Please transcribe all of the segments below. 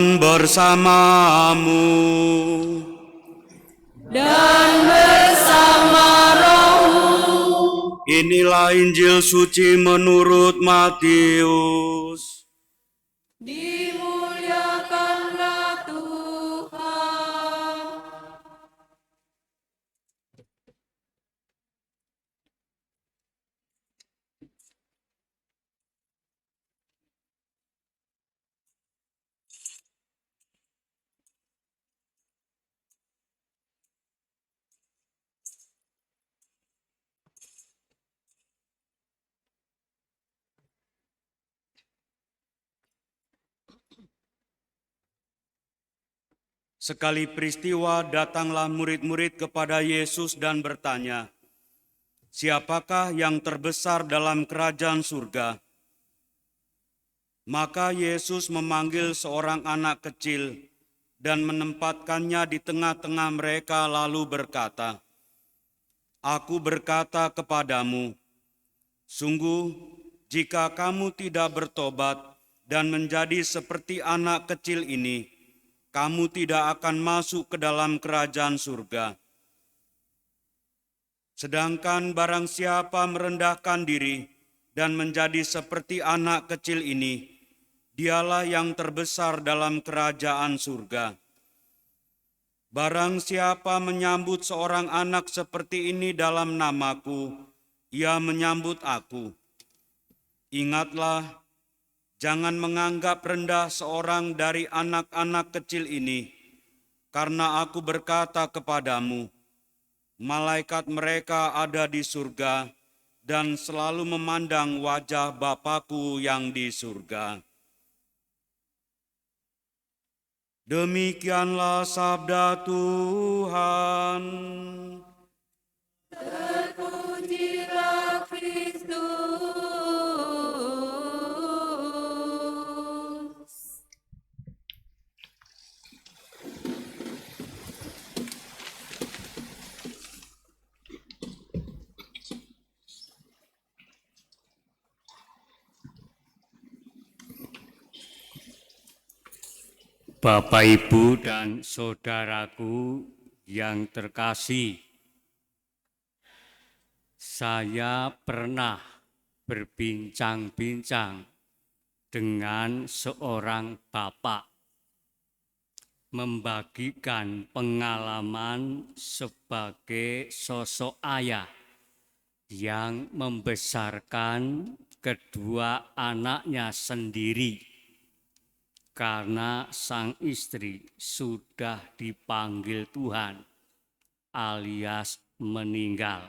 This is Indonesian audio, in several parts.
bersamamu dan bersama rohmu. Inilah Injil suci menurut Matius. Dimuliakanlah Tuhan. Sekali peristiwa datanglah murid-murid kepada Yesus dan bertanya, "Siapakah yang terbesar dalam kerajaan surga?" Maka Yesus memanggil seorang anak kecil dan menempatkannya di tengah-tengah mereka lalu berkata, "Aku berkata kepadamu, sungguh jika kamu tidak bertobat dan menjadi seperti anak kecil ini, kamu tidak akan masuk ke dalam kerajaan surga. Sedangkan barang siapa merendahkan diri dan menjadi seperti anak kecil ini, dialah yang terbesar dalam kerajaan surga. Barang siapa menyambut seorang anak seperti ini dalam namaku, ia menyambut aku. Ingatlah, jangan menganggap rendah seorang dari anak-anak kecil ini, karena aku berkata kepadamu, malaikat mereka ada di surga dan selalu memandang wajah Bapa-Ku yang di surga." Demikianlah sabda Tuhan. Terpujilah Kristus. Bapak, Ibu, dan saudaraku yang terkasih, saya pernah berbincang-bincang dengan seorang bapak, membagikan pengalaman sebagai sosok ayah yang membesarkan kedua anaknya sendiri, karena sang istri sudah dipanggil Tuhan alias meninggal.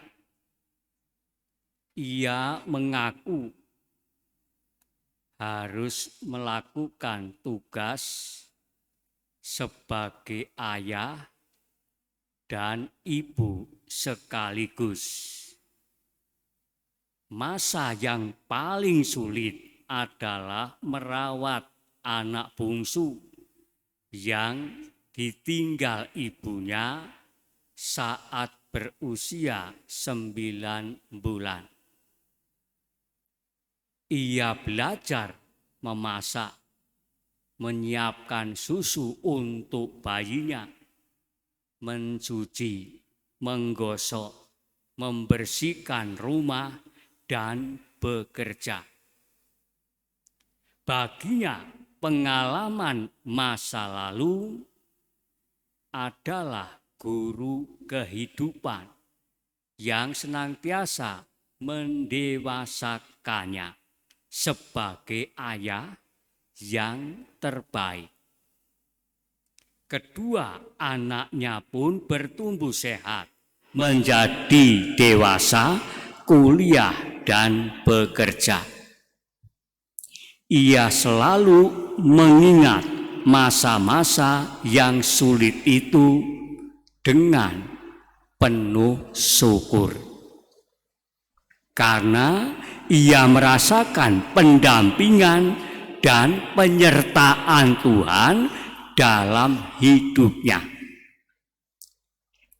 Ia mengaku harus melakukan tugas sebagai ayah dan ibu sekaligus. Masa yang paling sulit adalah merawat anak bungsu yang ditinggal ibunya saat berusia 9 bulan. Ia belajar memasak, menyiapkan susu untuk bayinya, mencuci, menggosok, membersihkan rumah, dan bekerja. Baginya, pengalaman masa lalu adalah guru kehidupan yang senantiasa mendewasakannya sebagai ayah yang terbaik. Kedua anaknya pun bertumbuh sehat, menjadi dewasa, kuliah, dan bekerja. Ia selalu mengingat masa-masa yang sulit itu dengan penuh syukur, karena ia merasakan pendampingan dan penyertaan Tuhan dalam hidupnya.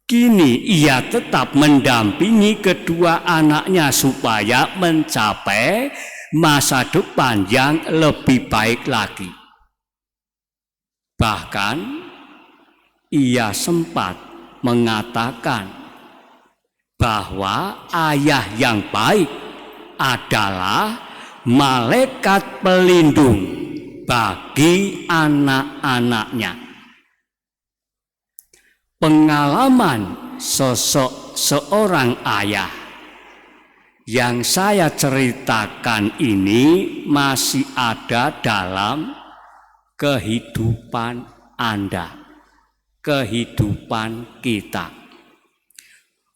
Kini ia tetap mendampingi kedua anaknya supaya mencapai masa depan yang lebih baik lagi. Bahkan ia sempat mengatakan bahwa ayah yang baik adalah malaikat pelindung bagi anak-anaknya. Pengalaman sosok seorang ayah yang saya ceritakan ini masih ada dalam kehidupan Anda, kehidupan kita.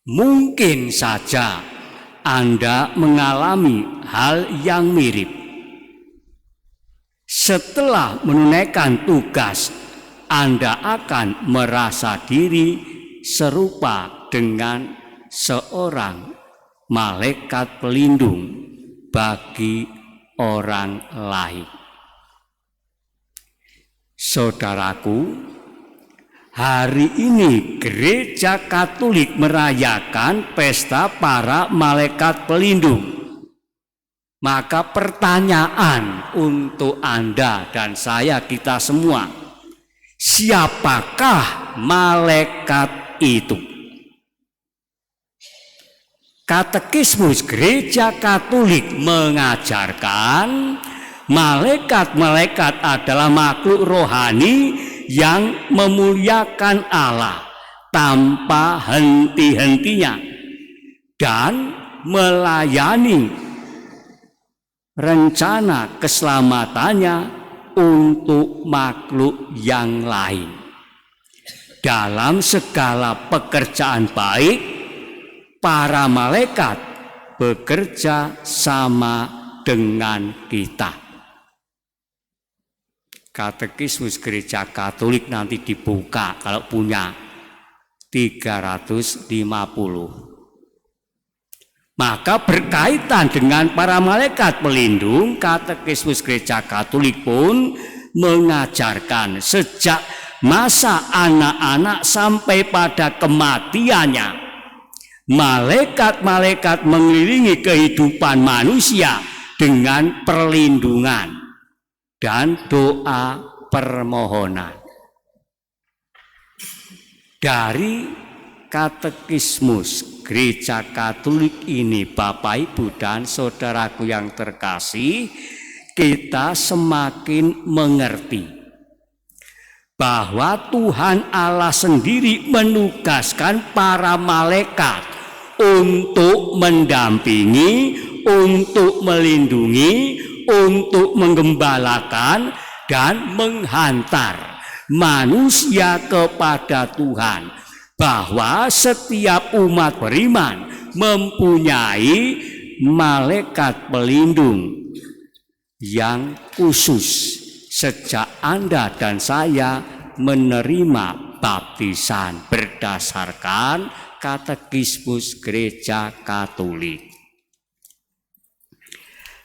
Mungkin saja Anda mengalami hal yang mirip. Setelah menunaikan tugas, Anda akan merasa diri serupa dengan seorang malaikat pelindung bagi orang lain. Saudaraku, hari ini Gereja Katolik merayakan pesta para malaikat pelindung. Maka pertanyaan untuk Anda dan saya, kita semua, siapakah malaikat itu? Katekismus Gereja Katolik mengajarkan malaikat-malaikat adalah makhluk rohani yang memuliakan Allah tanpa henti-hentinya dan melayani rencana keselamatannya untuk makhluk yang lain. Dalam segala pekerjaan baik, para malaikat bekerja sama dengan kita. Katekismus Gereja Katolik nanti dibuka kalau punya 350. Maka berkaitan dengan para malaikat pelindung, Katekismus Gereja Katolik pun mengajarkan sejak masa anak-anak sampai pada kematiannya, malaikat-malaikat mengelilingi kehidupan manusia dengan perlindungan dan doa permohonan. Dari Katekismus Gereja Katolik ini, Bapak, Ibu, dan saudaraku yang terkasih, kita semakin mengerti bahwa Tuhan Allah sendiri menugaskan para malaikat untuk mendampingi, untuk melindungi, untuk menggembalakan dan menghantar manusia kepada Tuhan, bahwa setiap umat beriman mempunyai malaikat pelindung yang khusus sejak Anda dan saya menerima baptisan berdasarkan Katekismus Gereja Katolik.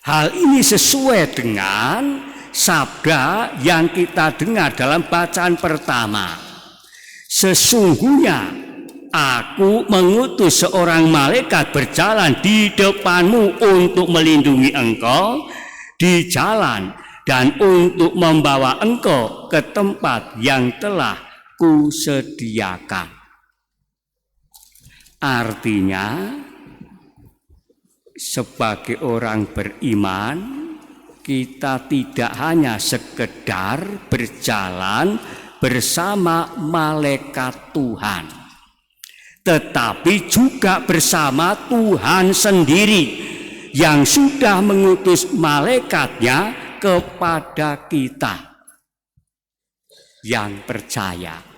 Hal ini sesuai dengan sabda yang kita dengar dalam bacaan pertama. Sesungguhnya aku mengutus seorang malaikat berjalan di depanmu untuk melindungi engkau di jalan dan untuk membawa engkau ke tempat yang telah kusediakan. Artinya, sebagai orang beriman, kita tidak hanya sekedar berjalan bersama malaikat Tuhan, tetapi juga bersama Tuhan sendiri yang sudah mengutus malaikatnya kepada kita yang percaya.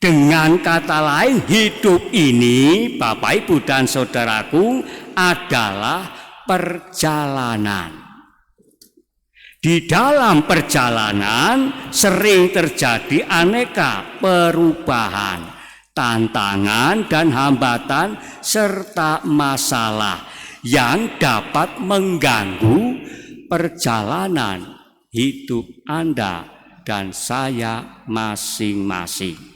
Dengan kata lain, hidup ini, Bapak, Ibu, dan saudaraku, adalah perjalanan. Di dalam perjalanan sering terjadi aneka perubahan, tantangan dan hambatan, serta masalah yang dapat mengganggu perjalanan hidup Anda dan saya masing-masing.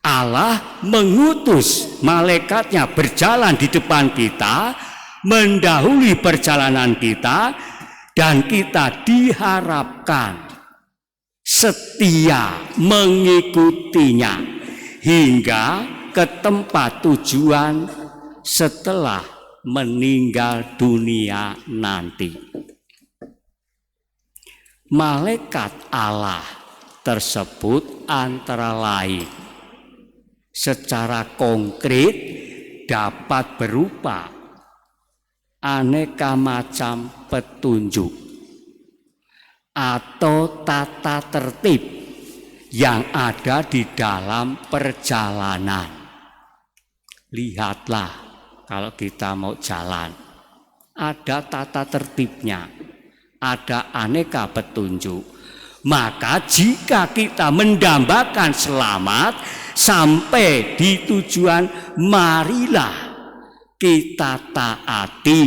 Allah mengutus malaikatnya berjalan di depan kita, mendahului perjalanan kita, dan kita diharapkan setia mengikutinya hingga ke tempat tujuan setelah meninggal dunia nanti. Malaikat Allah tersebut antara lain secara konkret dapat berupa aneka macam petunjuk atau tata tertib yang ada di dalam perjalanan. Lihatlah, kalau kita mau jalan, ada tata tertibnya, ada aneka petunjuk. Maka jika kita mendambakan selamat sampai di tujuan, marilah kita taati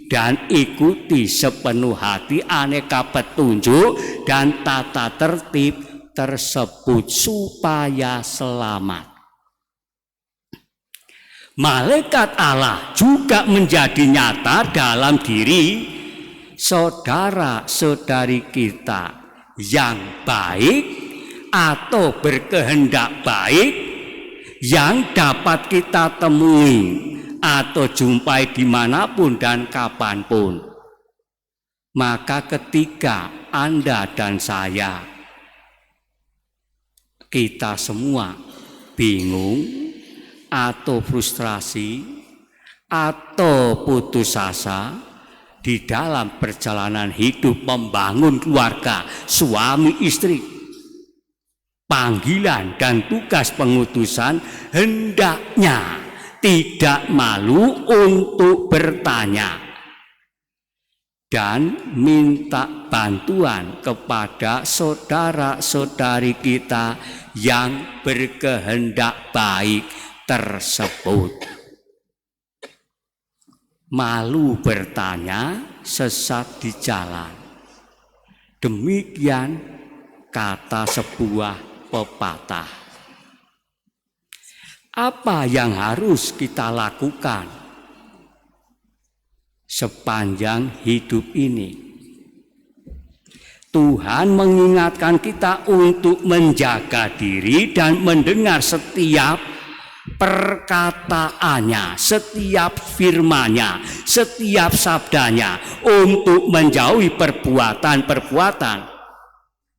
dan ikuti sepenuh hati aneka petunjuk dan tata tertib tersebut supaya selamat. Malaikat Allah juga menjadi nyata dalam diri saudara-saudari kita yang baik atau berkehendak baik yang dapat kita temui atau jumpai dimanapun dan kapanpun. Maka ketika Anda dan saya, kita semua bingung atau frustrasi atau putus asa di dalam perjalanan hidup membangun keluarga suami istri, panggilan dan tugas pengutusan, hendaknya tidak malu untuk bertanya dan minta bantuan kepada saudara-saudari kita yang berkehendak baik tersebut. Malu bertanya, sesat di jalan. Demikian kata sebuah pepatah. Apa yang harus kita lakukan sepanjang hidup ini? Tuhan mengingatkan kita untuk menjaga diri dan mendengar setiap perkataannya, setiap firman-Nya, setiap sabdanya, untuk menjauhi perbuatan-perbuatan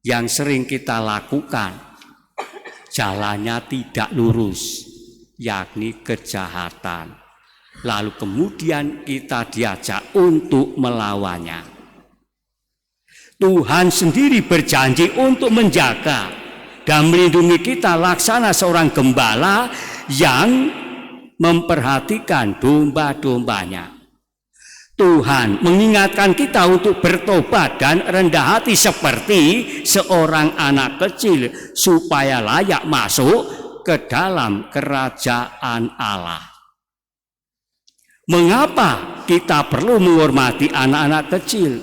yang sering kita lakukan. Jalannya tidak lurus, yakni kejahatan. Lalu kemudian kita diajak untuk melawannya. Tuhan sendiri berjanji untuk menjaga dan melindungi kita laksana seorang gembala yang memperhatikan domba-dombanya. Tuhan mengingatkan kita untuk bertobat dan rendah hati seperti seorang anak kecil supaya layak masuk ke dalam kerajaan Allah. Mengapa kita perlu menghormati anak-anak kecil?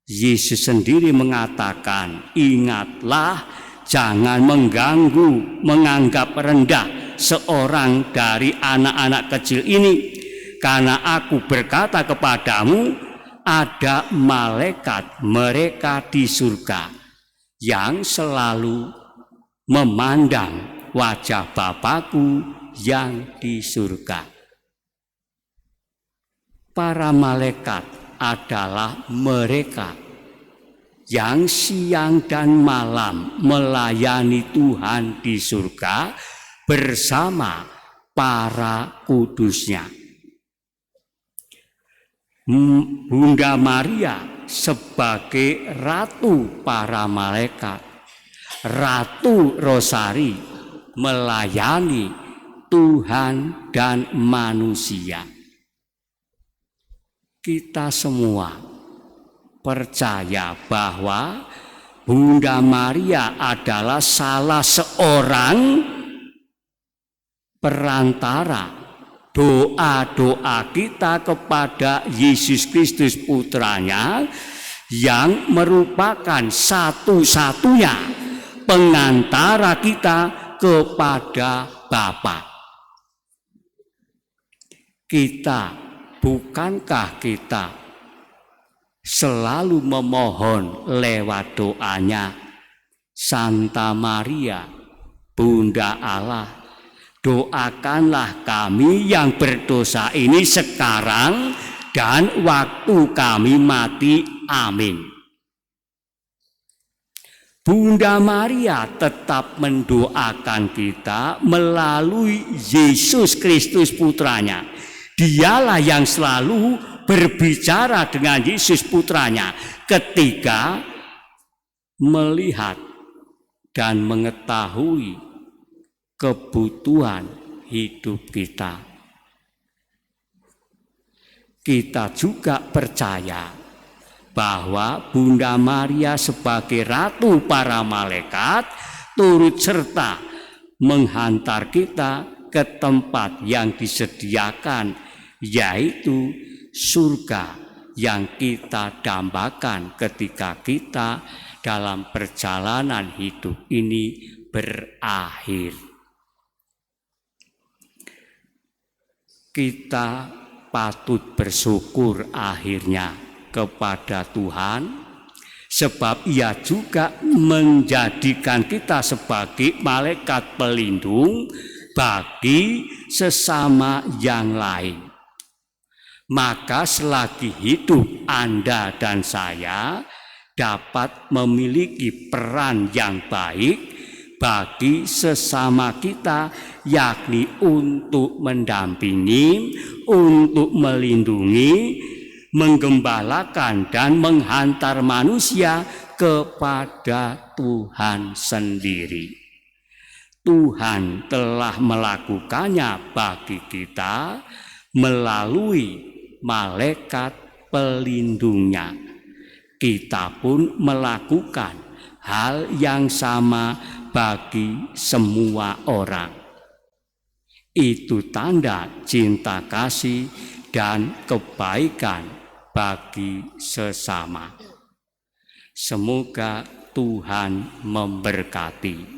Yesus sendiri mengatakan, ingatlah, jangan mengganggu, menganggap rendah seorang dari anak-anak kecil ini, karena aku berkata kepadamu, ada malaikat mereka di surga yang selalu memandang wajah Bapakku yang di surga. Para malaikat adalah mereka yang siang dan malam melayani Tuhan di surga bersama para kudusnya. Bunda Maria sebagai ratu para malaikat, Ratu Rosari, melayani Tuhan dan manusia. Kita semua percaya bahwa Bunda Maria adalah salah seorang perantara doa-doa kita kepada Yesus Kristus Putranya, yang merupakan satu-satunya pengantara kita kepada Bapa. Bukankah kita selalu memohon lewat doanya, Santa Maria, Bunda Allah, doakanlah kami yang berdosa ini sekarang dan waktu kami mati. Amin. Bunda Maria tetap mendoakan kita melalui Yesus Kristus putranya. Dialah yang selalu berbicara dengan Yesus putranya ketika melihat dan mengetahui kebutuhan hidup kita. Kita juga percaya bahwa Bunda Maria sebagai Ratu para malaikat turut serta menghantar kita ke tempat yang disediakan, yaitu surga yang kita dambakan ketika kita dalam perjalanan hidup ini berakhir. Kita patut bersyukur akhirnya kepada Tuhan, sebab Ia juga menjadikan kita sebagai malaikat pelindung bagi sesama yang lain. Maka selagi hidup Anda dan saya dapat memiliki peran yang baik bagi sesama kita, yakni untuk mendampingi, untuk melindungi, menggembalakan dan menghantar manusia kepada Tuhan sendiri. Tuhan telah melakukannya bagi kita melalui malaikat pelindungnya. Kita pun melakukan hal yang sama bagi semua orang. Itu tanda cinta kasih dan kebaikan bagi sesama. Semoga Tuhan memberkati.